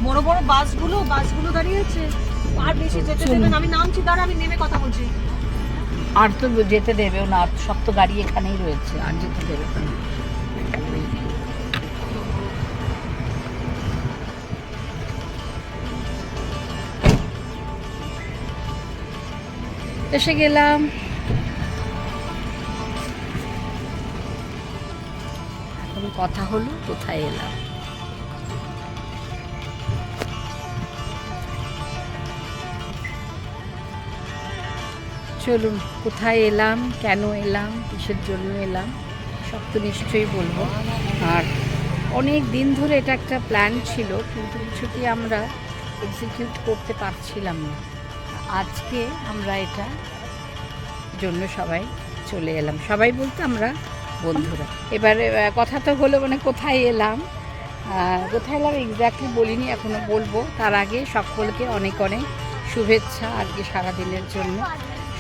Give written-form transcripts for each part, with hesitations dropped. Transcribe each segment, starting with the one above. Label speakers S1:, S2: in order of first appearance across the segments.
S1: বড় বড় বাসগুলো দাঁড়িয়েছে, আর বেশি যেতে দেবে না। আমি নামছি, দাঁড়া আমি নেমে কথা বলছি।
S2: আর তো যেতে দেবেও না, সব তো গাড়ি এখানেই রয়েছে, আর যেতে দেবে না। এসে গেলাম। এখন কথা হলো কোথায় এলাম। চলুন, কোথায় এলাম, কেন এলাম, কিসের জন্য এলাম, সব তো নিশ্চয়ই বলবো। আর অনেক দিন ধরে এটা একটা প্ল্যান ছিল, কিন্তু কিছুতেই আমরা এক্সিকিউট করতে পারছিলাম না। আজকে আমরা এটা জন্য সবাই চলে এলাম, সবাই বলতে আমরা বন্ধুরা। এবারে কথা তো হলো মানে কোথায় এলাম, কোথায় এলাম এক্স্যাক্টলি বলিনি, এখনও বলবো। তার আগে সকলকে অনেক অনেক শুভেচ্ছা আজকে সারাদিনের জন্য।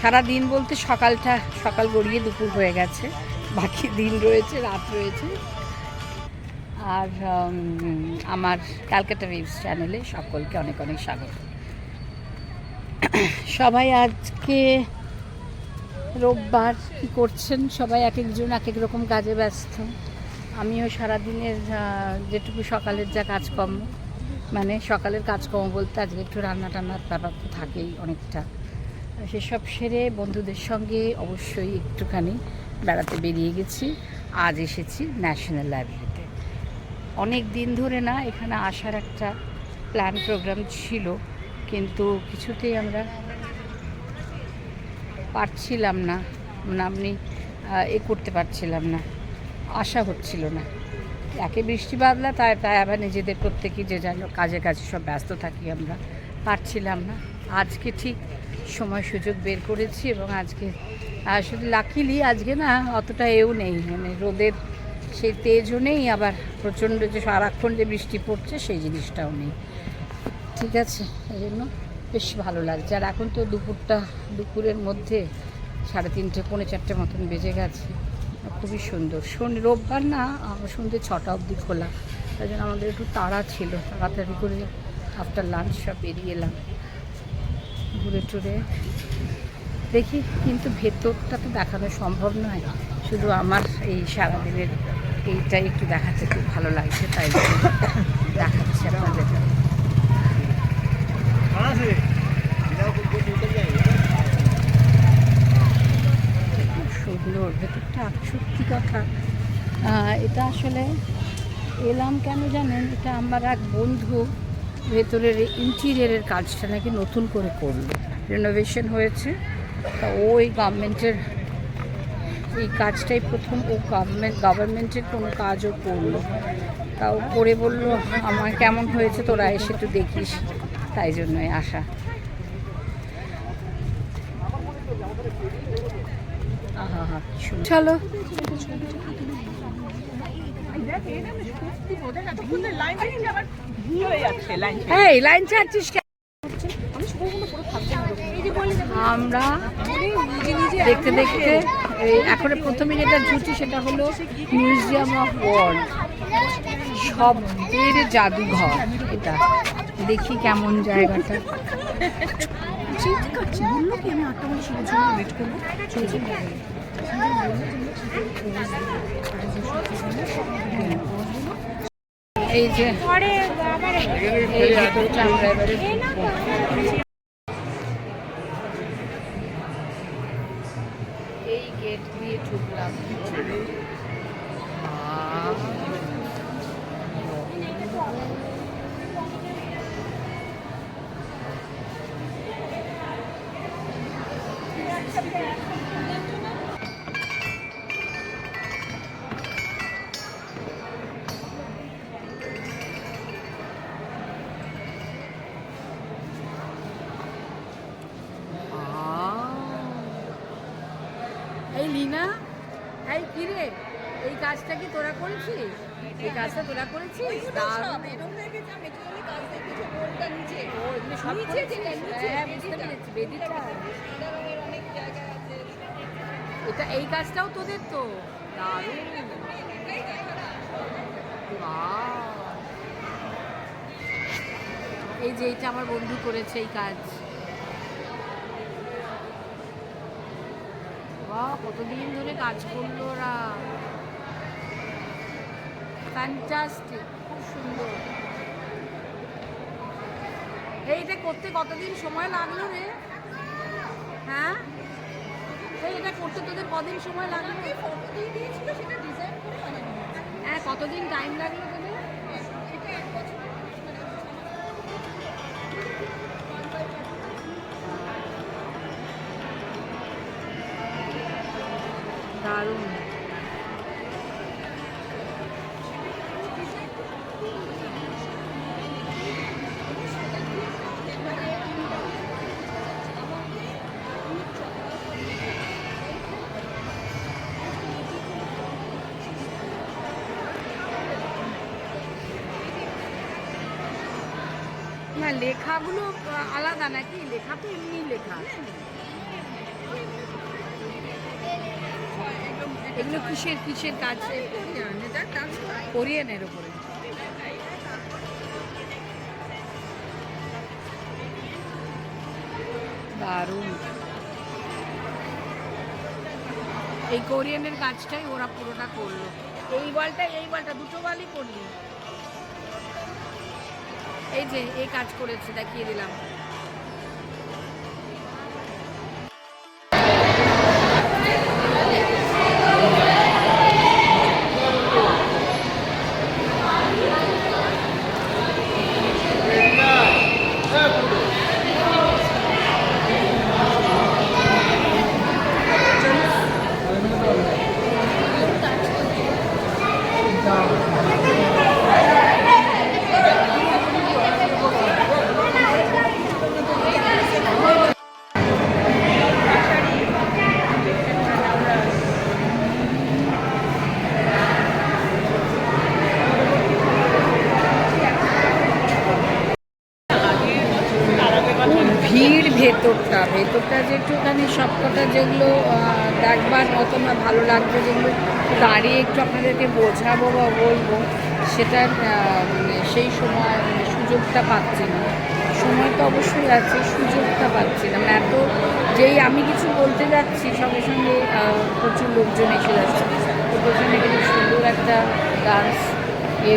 S2: সারাদিন বলতে সকাল গড়িয়ে দুপুর হয়ে গেছে, বাকি দিন রয়েছে, রাত রয়েছে। আর আমার ক্যালকাটা ওয়েভস চ্যানেলে সকলকে অনেক অনেক স্বাগত। সবাই আজকে রোববার, কী করছেন সবাই? এক একজন এক এক রকম কাজে ব্যস্ত। আমিও সারাদিনের যেটুকু সকালের যা কাজকর্ম, মানে সকালের কাজকর্ম বলতে আজকে একটু রান্না টান্নার ব্যাপার তো থাকেই অনেকটা, সেসব সেরে বন্ধুদের সঙ্গে অবশ্যই একটুখানি বেড়াতে বেরিয়ে গেছি। আজ এসেছি ন্যাশনাল লাইব্রেরিতে। অনেক দিন ধরে না এখানে আসার একটা প্ল্যান প্রোগ্রাম ছিল, কিন্তু কিছুতেই আমরা পারছিলাম না, মানে আপনি করতে পারছিলাম না, আশা হচ্ছিল না। একে বৃষ্টি বাদলা, তাই আবার নিজেদের প্রত্যেকেই যে যেন কাজে সব ব্যস্ত থাকি, আমরা পারছিলাম না। আজকে ঠিক সময় সুযোগ বের করেছি, এবং আজকে শুধু লাকিলি আজকে না অতটা নেই, মানে রোদের সেই তেজও নেই, আবার প্রচণ্ড যে সারাক্ষণ যে বৃষ্টি পড়ছে সেই জিনিসটাও নেই। ঠিক আছে, এই জন্য বেশ ভালো লাগছে। আর এখন তো দুপুরের মধ্যে 3:30 পৌনে 4টে মতন বেজে গেছে, খুবই সুন্দর। রোববার না, সন্ধ্যে 6টা অবধি খোলা, তাই জন্য আমাদের একটু তাড়া ছিল, তাড়াতাড়ি করে আফটার লাঞ্চ সব বেরিয়ে এলাম ঘুরে টুরে দেখি। কিন্তু ভেতরটা তো দেখানো সম্ভব নয়, শুধু আমার এই সারাদিনের এইটাই একটু দেখাতে খুব ভালো লাগছে, তাই দেখাচ্ছি আপনাদের। সুন্দর ভেতরটা, সত্যি কথা। এটা আসলে এলাম কেন জানেন, এটা আমার এক বন্ধু ভেতরের ইন্টিরিয়ারের কাজটা নাকি নতুন করে করলো, রেনোভেশন হয়েছে। তা ওই গভর্নমেন্টের এই কাজটাই প্রথম, ও গভর্নমেন্টের কোনো কাজও করলো, তাও করে বললো আমার কেমন হয়েছে তোরা এসে একটু দেখিস, তাই জন্যই আসা। চলো, এই লাইন ছাড়ছিস কেন? আমরা দেখতে দেখতে এখন প্রথমে যেটা ঝুঁটি সেটা হলো মিউজিয়াম অফ ওয়ার্ল্ড, শব্দের জাদুঘর। এটা দেখি কেমন জায়গাটা। এই যে আমরা এবারে এই গেট দিয়ে ঢুকলাম। এই লিনা, এই কিরে, এই কাজটা কি তোরা করেছিস? এই কাজটা তোরা করেছিস? এটা এই কাজটাও তোদের তো দারুণ। এই যে এইটা আমার বন্ধু করেছে এই কাজ। বাহ, কতদিন ধরে কাজ করলো ওরা, ফ্যান্টাস্টিক, খুব সুন্দর। এইটা করতে কতদিন সময় লাগলো রে? হ্যাঁ, এটা করতে তোদের কদিন সময় লাগলো? হ্যাঁ, কতদিন টাইম লাগলো তোদের? দারুণ। না, লেখাগুলো আলাদা নাকি? লেখা তো এমনি লেখা। এগুলো কিসের কিসের কাজ? কোরিয়ানের উপরে। দারুণ। এই কোরিয়ানের কাজটাই ওরা পুরোটা করলো। এই বলটা দুটো বলই করলি। এই যে এই কাজ করেছে, দেখিয়ে দিলাম। ভিড় ভেতরটা যে একটুখানি সবকটা যেগুলো দেখবার মতন বা ভালো লাগবে, যেগুলো দাঁড়িয়ে একটু আপনাদেরকে বোঝাবো বা বলবো, সেটার সেই সময় সুযোগটা পাচ্ছি না। সময় তো অবশ্যই আছে, সুযোগটা পাচ্ছি না। এত যেই আমি কিছু বলতে যাচ্ছি সঙ্গে সঙ্গে প্রচুর লোকজন এসে যাচ্ছে। তো প্রচুর কিন্তু সুন্দর একটা ডান্স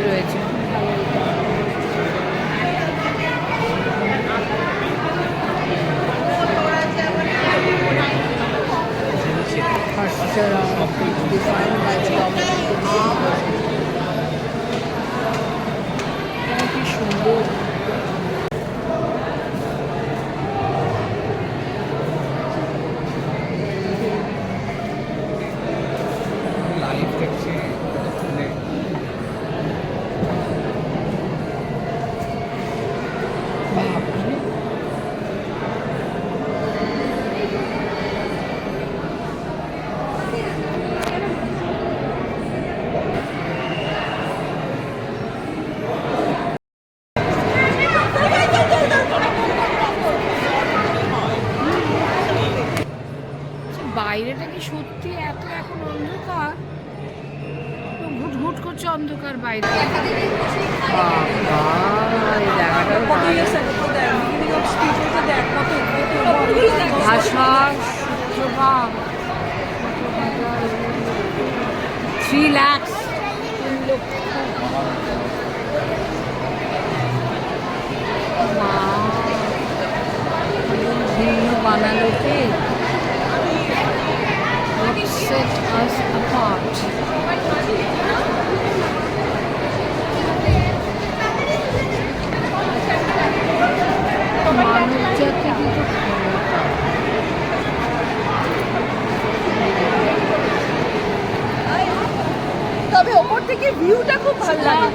S2: রয়েছে, ভালো। Defined by the government. কি সুন্দর।
S3: লাইভ দেখছি
S2: বাইরেটা কি সত্যি এত এখন অন্ধকার? ঘুট ঘুট করছে অন্ধকার বাইরে। ভাষা 3 লাখ বানালো কে? Set us apart. মানব জাতি কিন্তু
S1: তবে ওপর থেকে ভিউটা খুব ভালো লাগে।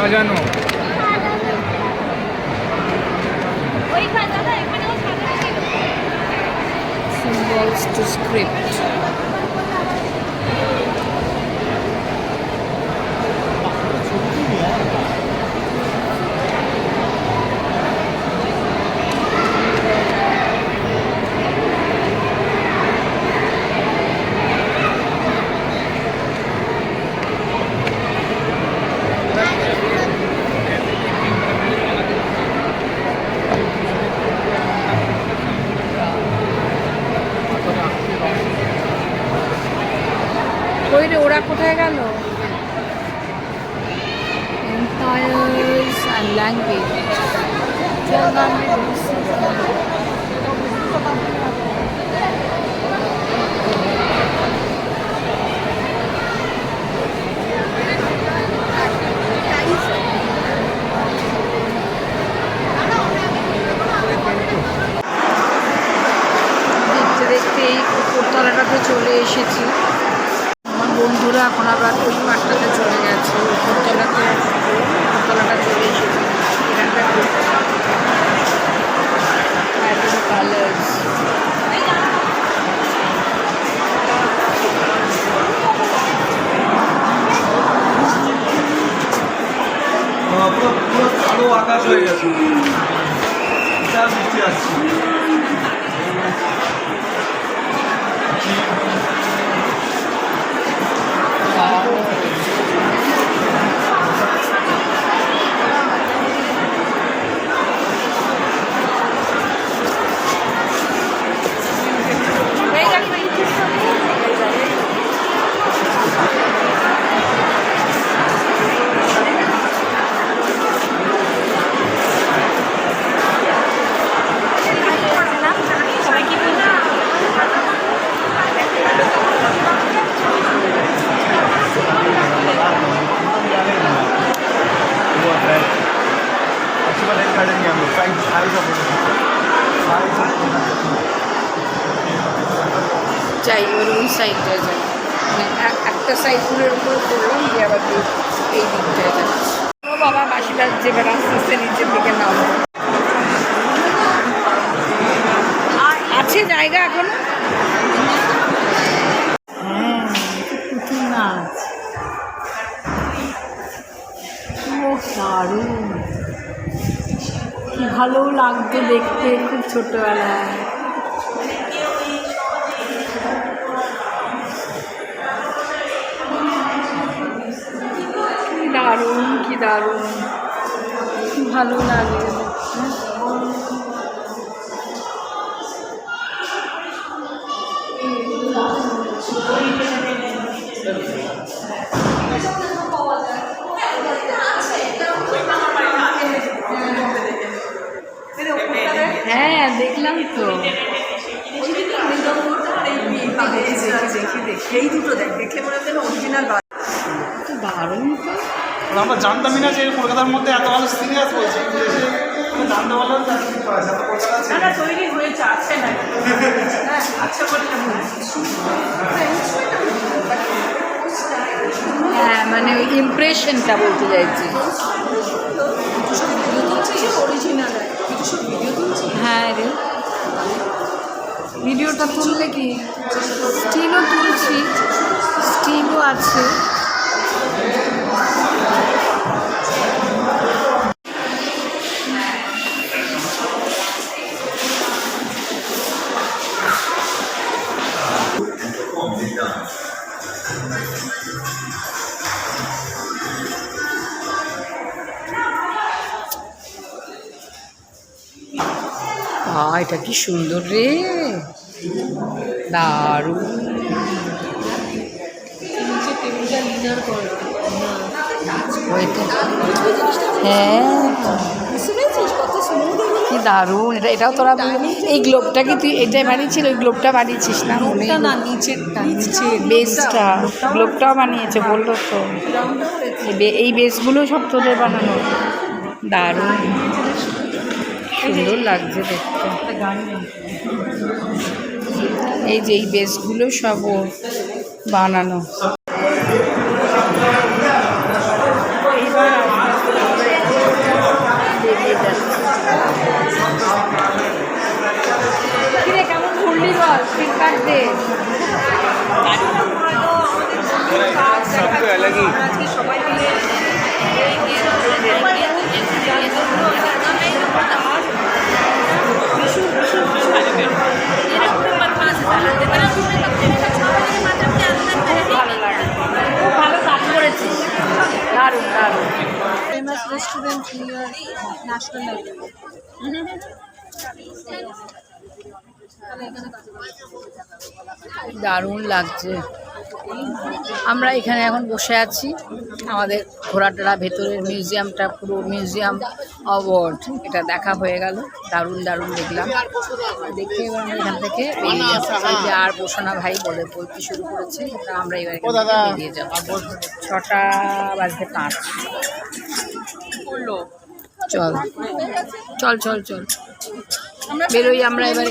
S3: সাজানো।
S2: Symbols to script. ওই রে, ওরা কোথায় গেল? Empires and language. দেখতে দেখতে এই উপরতলাটাতে চলে এসেছি। আমার বন্ধুরা এখন আবার ওই মাঠটাতে চলে গেছে, উপরতলাটা চলে এসেছে। এখানটা কালার্স,
S4: পুরো কালো আকাশ হয়ে গেছে, বৃষ্টি আসছে।
S2: যাই এবার ওই সাইডটায় যাই, মানে একটা সাইডগুলোর উপরে করলাম দিয়ে আবার এই দিকটায় যাচ্ছি। ও বাবা বাসি বাজছে, এবার আস্তে আস্তে নিচের দিকে নামো। আছে জায়গা এখনো? পুতুল নাচ, ও দারুণ, ভালো লাগতো দেখতে খুব ছোটবেলায়। দারুণ, কি দারুণ, ভালো লাগে। হ্যাঁ দেখলাম তো,
S1: এই দুটো দেখে মনে হচ্ছে অরিজিনাল।
S2: দারুণ তো।
S4: আমরা জানতামই না যে কলকাতার মধ্যে এত ভালো সিরিয়াস বলছে, জানতে পারলাম কলকাতা
S1: তৈরি হয়েছে, আছে না? আচ্ছা
S2: হ্যাঁ মানে ওই ইমপ্রেশনটা বলতে চাইছি। হ্যাঁ রে, ভিডিওটা তুললে কি, স্টিলও তুলছি, স্টিলও আছে। এটা কি সুন্দর রে, দারুণ। হ্যাঁ কি দারুণ, এটাও তোরা এই গ্লোবটাকে তুই এটাই বানিয়েছিল, ওই গ্লোবটা বানিয়েছিস না?
S1: না, নিচেরটা,
S2: বেসটা, গ্লোবটাও বানিয়েছে বললো তো। এই বেসগুলো সব তোদের বানানো, দারুণ সুন্দর লাগছে দেখতে। এই যে এই বেসগুলো সব বানানো। লাগছে?
S1: আজকে সবাই মিলে
S2: খুব ভালো কাজ করেছি, দারুণ দারুণ।
S1: ফেমাস রেস্টুরেন্ট নিয়ার ন্যাশনাল
S2: দারুণ লাগছে। আমরা এখানে এখন বসে আছি, আমাদের ঘোরাটোরা ভেতরের মিউজিয়ামটা পুরো মিউজিয়াম অ্যাওয়ার্ড এটা দেখা হয়ে গেল, দারুণ দারুণ দেখলাম। দেখে এবার আমরা এখান থেকে বেরিয়ে যাচ্ছি। এই যে আর বসোনা ভাই বলতে শুরু করেছে, আমরা এবার এখান থেকে বেরিয়ে যাবো। 6:05 চল চল চল চল বেরোই আমরা এবার।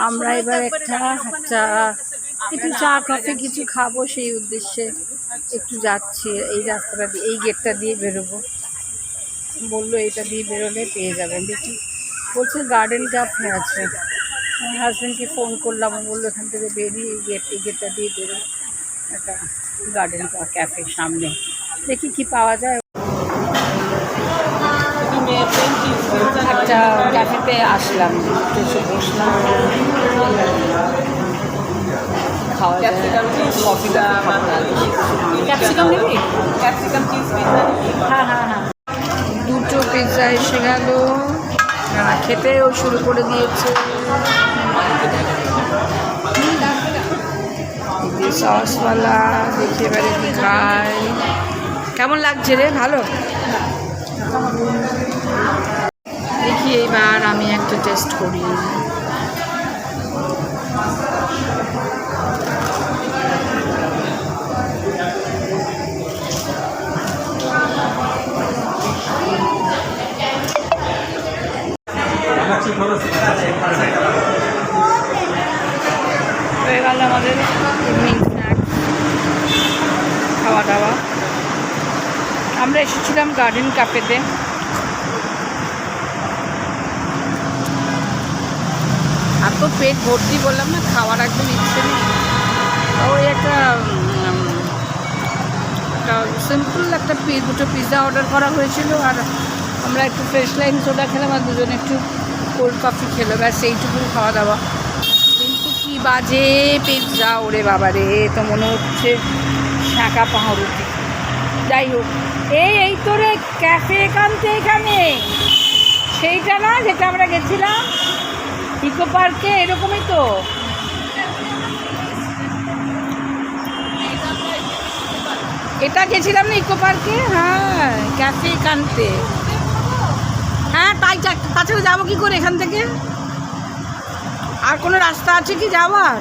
S2: আমরা এবার একটা একটু চা কফি কিছু খাবো, সেই উদ্দেশ্যে একটু যাচ্ছি। এই রাস্তাটা দিয়ে, এই গেটটা দিয়ে বেরোবো বললো, এটা দিয়ে বেরোলে পেয়ে যাবেন। দেখি বলছে গার্ডেন ক্যাফে আছে। আমার হাজব্যান্ডকে ফোন করলাম, বললো এখান থেকে বেরিয়ে এই গেটটা দিয়ে বেরো, একটা গার্ডেন ক্যাফের সামনে। দেখি কি পাওয়া যায়। একটা ক্যাফেতে আসলাম, বসলাম, খাওয়া যায়। কফিটা ক্যাপসিকাম নেবি? Capsicum cheese pizza. হ্যাঁ হ্যাঁ হ্যাঁ, 2টো পিৎজা এসে গেল, খেতেও শুরু করে দিয়েছে। সসওয়ালা, দেখি এবারে কি খাই। কেমন লাগছে রে? ভালো। দেখি এইবার আমি একটা টেস্ট করি। হয়ে গেল আমাদের ইভিনিং স্ন্যাক্স খাওয়া দাওয়া। আমরা এসেছিলাম গার্ডেন ক্যাফেতে। এত পেট ভর্তি, বললাম না খাওয়ার একদম ইচ্ছে নেই। ওই একটা সিম্পল একটা 2টো পিৎজা অর্ডার করা হয়েছিল, আর আমরা একটু ফ্রেশ লাইম সোডা খেলাম, আর দুজনে একটু কোল্ড কফি খেলো, ব্যাস এইটুকু খাওয়া দাওয়া। কিন্তু কি বাজে পিৎজা, ওরে বাবা রে, তো মনে হচ্ছে শাঁকা পাউরুটি। যাই হোক, এই তো রে ক্যাফে এখানে সেইটা না যেটা আমরা গেছিলাম ইকো পার্কে, এরকমই তো। এটা গেছিলাম না ইকো পার্কে? হ্যাঁ, ক্যাফে কানতে। হ্যাঁ, তাছাড়া যাবো কি করে এখান থেকে? আর কোনো রাস্তা আছে কি যাওয়ার?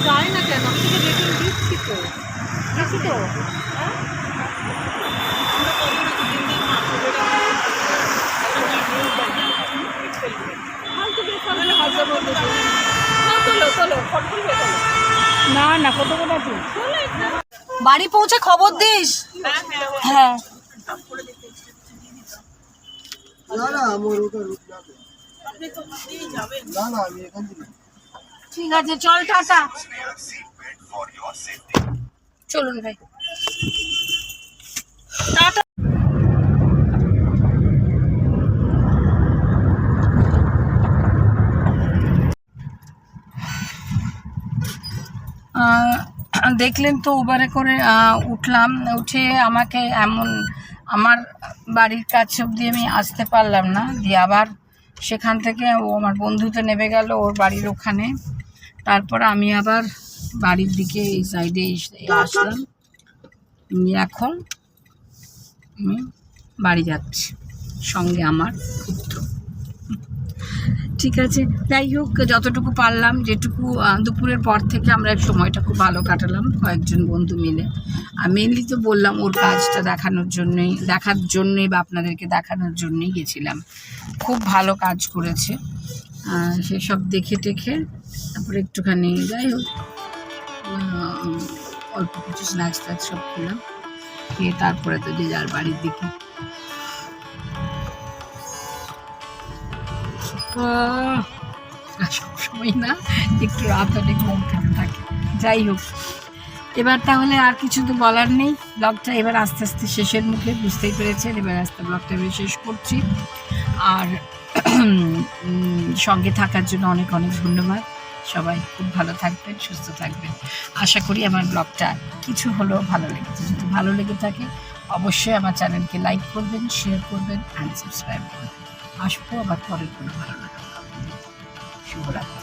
S1: যায় না কেন? আমি তোকে রেটিং দিচ্ছি তো, দিচ্ছি তো।
S2: না না, কত কথা তুই
S1: বাড়ি পৌঁছে খবর দিস।
S2: হ্যাঁ,
S1: ঠিক আছে, চল টাটা।
S2: চলুন ভাই।
S1: টাটা।
S2: দেখলেন তো, উবারে করে উঠলাম, উঠে আমাকে এমন আমার বাড়ির কাছে অবধি আমি আসতে পারলাম না, দিয়ে আবার সেখান থেকে ও আমার বন্ধুতে নেমে গেল ওর বাড়ির ওখানে। তারপর আমি আবার বাড়ির দিকে এই সাইডে আসলাম। এখন আমি বাড়ি যাচ্ছি, সঙ্গে আমার পুত্র। ঠিক আছে, যাই হোক যতটুকু পারলাম, যেটুকু দুপুরের পর থেকে আমরা সময়টা খুব ভালো কাটালাম কয়েকজন বন্ধু মিলে। আর মেনলি তো বললাম ওর কাজটা দেখার জন্যই বা আপনাদেরকে দেখানোর জন্যই গেছিলাম। খুব ভালো কাজ করেছে, সেসব দেখে টেখে তারপরে একটুখানি যাই হোক অল্প কিছু স্ন্যাক্স ট্যাক্স সব খেলাম, খেয়ে তারপরে তো যে যার বাড়ির দিকে। সবসময় না একটু রাত হলে ঘুম থেকে থাকে। যাই হোক, এবার তাহলে আর কিছু তো বলার নেই। ব্লগটা এবার আস্তে আস্তে শেষের মুখে, বুঝতেই পেরেছেন। এবার আস্তে ব্লগটা আমি শেষ করছি। আর সঙ্গে থাকার জন্য অনেক অনেক ধন্যবাদ। সবাই খুব ভালো থাকবেন, সুস্থ থাকবেন। আশা করি আমার ব্লগটা কিছু হলেও ভালো লেগেছে। যদি ভালো লেগে থাকে অবশ্যই আমার চ্যানেলকে লাইক করবেন, শেয়ার করবেন অ্যান্ড সাবস্ক্রাইব করবেন। আসবো আবার পরের কোনো ভালো লাগা। শুভরাত্রি।